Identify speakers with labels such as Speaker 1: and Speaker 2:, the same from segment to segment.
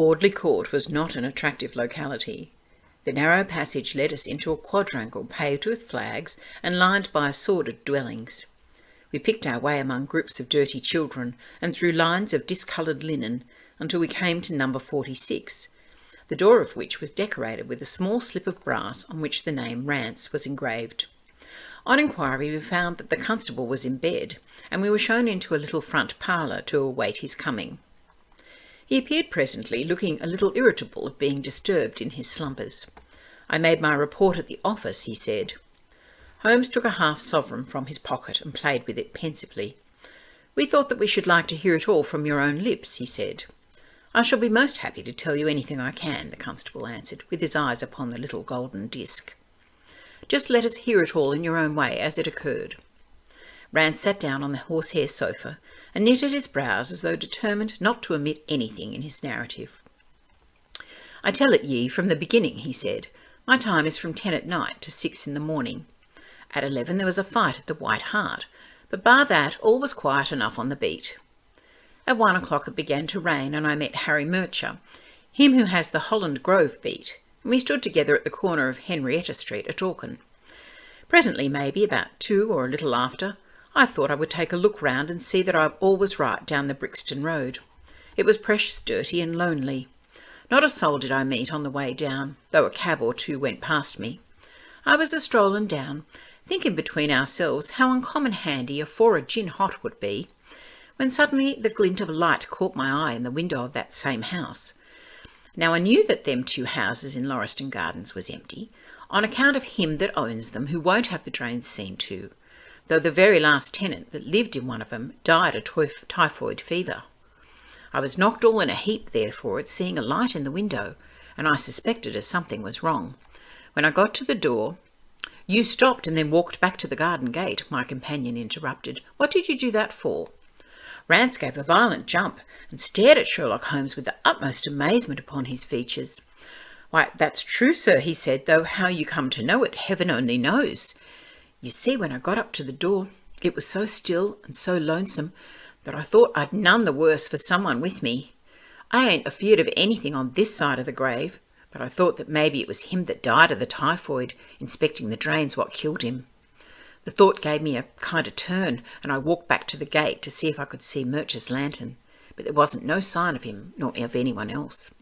Speaker 1: Audley Court was not an attractive locality. The narrow passage led us into a quadrangle paved with flags and lined by sordid dwellings. We picked our way among groups of dirty children and through lines of discoloured linen until we came to number 46, the door of which was decorated with a small slip of brass on which the name Rance was engraved. On inquiry we found that the constable was in bed, and we were shown into a little front parlour to await his coming. He appeared presently, looking a little irritable at being disturbed in his slumbers. I made my report at the office, he said. Holmes took a half-sovereign from his pocket and played with it pensively. We thought that we should like to hear it all from your own lips, he said. I shall be most happy to tell you anything I can, the constable answered, with his eyes upon the little golden disc. Just let us hear it all in your own way, as it occurred. Rance sat down on the horsehair sofa and knitted his brows as though determined not to omit anything in his narrative. I tell it ye from the beginning, he said. My time is from 10 at night to 6 in the morning. At 11 there was a fight at the White Hart, but bar that all was quiet enough on the beat. At 1 o'clock it began to rain, and I met Harry Murcher, him who has the Holland Grove beat, and we stood together at the corner of Henrietta Street at Auchin. Presently, maybe about 2 or a little after, I thought I would take a look round and see that all was right down the Brixton Road. It was precious dirty and lonely. Not a soul did I meet on the way down, though a cab or two went past me. I was a-strolling down, thinking between ourselves how uncommon handy a 4 gin hot would be, when suddenly the glint of a light caught my eye in the window of that same house. Now I knew that them 2 houses in Lauriston Gardens was empty, on account of him that owns them, who won't have the drains seen to, though the very last tenant that lived in one of them died of typhoid fever. I was knocked all in a heap, therefore, at seeing a light in the window, and I suspected as something was wrong. When I got to the door— "You stopped and then walked back to the garden gate," my companion interrupted. "What did you do that for?" Rance gave a violent jump and stared at Sherlock Holmes with the utmost amazement upon his features. "Why, that's true, sir," he said, "though how you come to know it, heaven only knows. You see, when I got up to the door, it was so still and so lonesome that I thought I'd none the worse for someone with me. I ain't afeard of anything on this side of the grave, but I thought that maybe it was him that died of the typhoid, inspecting the drains what killed him. The thought gave me a kind of turn, and I walked back to the gate to see if I could see Murcher's lantern, but there wasn't no sign of him, nor of anyone else."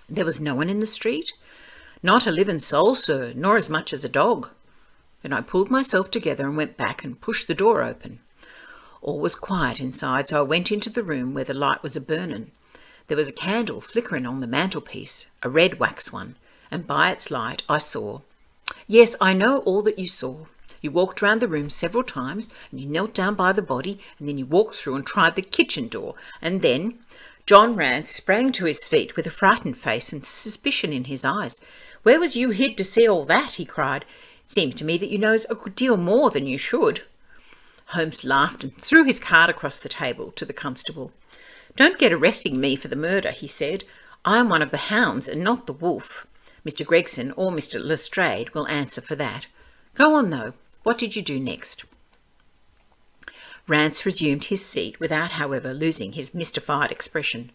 Speaker 1: "There was no one in the street?" "Not a living soul, sir, nor as much as a dog." Then I pulled myself together and went back and pushed the door open. All was quiet inside, so I went into the room where the light was a-burning. There was a candle flickering on the mantelpiece, a red wax one, and by its light I saw— "Yes, I know all that you saw. You walked round the room several times, and you knelt down by the body, and then you walked through and tried the kitchen door, and then—" John Rance sprang to his feet with a frightened face and suspicion in his eyes. "Where was you hid to see all that?" he cried. "It seems to me that you knows a good deal more than you should." Holmes laughed and threw his card across the table to the constable. "Don't get arresting me for the murder," he said. "I am one of the hounds and not the wolf. Mr. Gregson or Mr. Lestrade will answer for that. Go on, though. What did you do next?" Rance resumed his seat without, however, losing his mystified expression.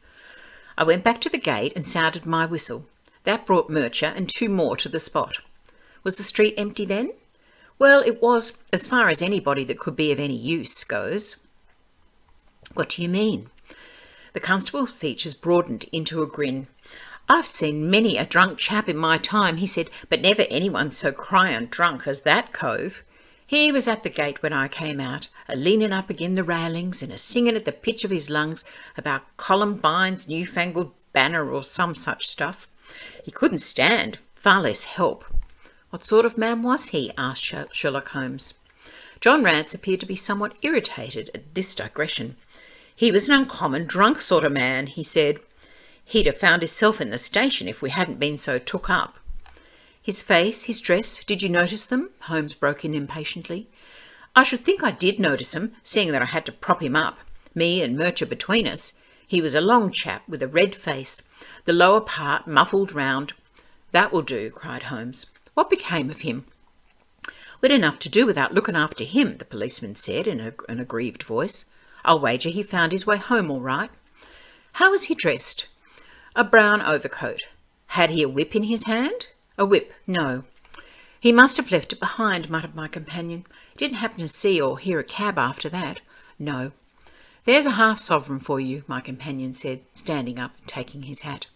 Speaker 1: "I went back to the gate and sounded my whistle. That brought Murcher and 2 more to the spot." "Was the street empty then?" "Well, it was, as far as anybody that could be of any use goes." "What do you mean?" The constable's features broadened into a grin. "I've seen many a drunk chap in my time," he said, "but never anyone so cryin' drunk as that cove. He was at the gate when I came out, a-leaning up agin the railings and a-singing at the pitch of his lungs about Columbine's newfangled banner or some such stuff. He couldn't stand, far less help." "What sort of man was he?" asked Sherlock Holmes. John Rance appeared to be somewhat irritated at this digression. "He was an uncommon drunk sort of man," he said. "He'd have found hisself in the station if we hadn't been so took up." "His face, his dress, did you notice them?" Holmes broke in impatiently. "I should think I did notice 'em, seeing that I had to prop him up, me and Murcher between us. He was a long chap with a red face, the lower part muffled round." "That will do," cried Holmes. "What became of him?" "We'd enough to do without looking after him," the policeman said in an aggrieved voice. "I'll wager he found his way home all right." "How was he dressed?" A brown overcoat. Had he a whip in his hand? A whip, no. He must have left it behind, muttered my companion. Didn't happen to see or hear a cab after that. No. There's a half-sovereign for you, my companion said, standing up and taking his hat.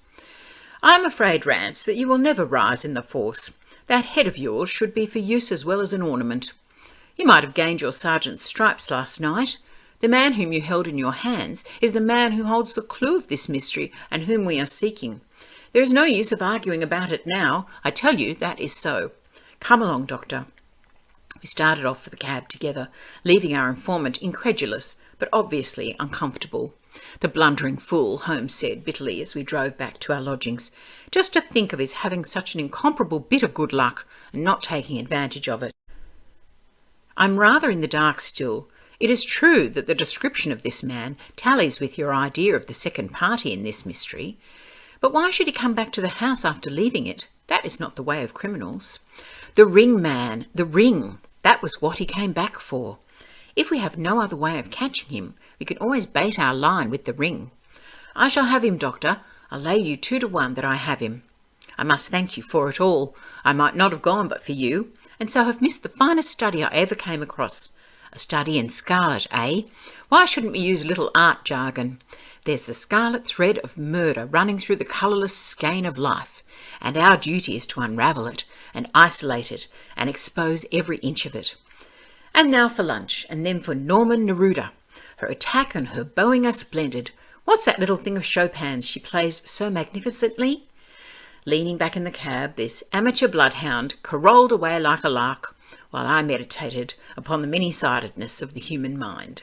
Speaker 1: I'm afraid, Rance, that you will never rise in the force. That head of yours should be for use as well as an ornament. You might have gained your sergeant's stripes last night. The man whom you held in your hands is the man who holds the clue of this mystery and whom we are seeking. There is no use of arguing about it now. I tell you that is so. Come along, Doctor. We started off for the cab together, leaving our informant incredulous, but obviously uncomfortable. The blundering fool, Holmes said bitterly as we drove back to our lodgings. Just to think of his having such an incomparable bit of good luck and not taking advantage of it. I'm rather in the dark still. It is true that the description of this man tallies with your idea of the second party in this mystery. But why should he come back to the house after leaving it? That is not the way of criminals. The ring, man, the ring. That was what he came back for. If we have no other way of catching him, we can always bait our line with the ring. I shall have him, Doctor. I'll lay you 2 to 1 that I have him. I must thank you for it all. I might not have gone but for you, and so have missed the finest study I ever came across. A study in Scarlet, eh? Why shouldn't we use a little art jargon? There's the scarlet thread of murder running through the colourless skein of life, and our duty is to unravel it, and isolate it, and expose every inch of it. And now for lunch, and then for Norman Neruda. Her attack and her bowing are splendid. What's that little thing of Chopin's she plays so magnificently? Leaning back in the cab, this amateur bloodhound carolled away like a lark, while I meditated upon the many-sidedness of the human mind.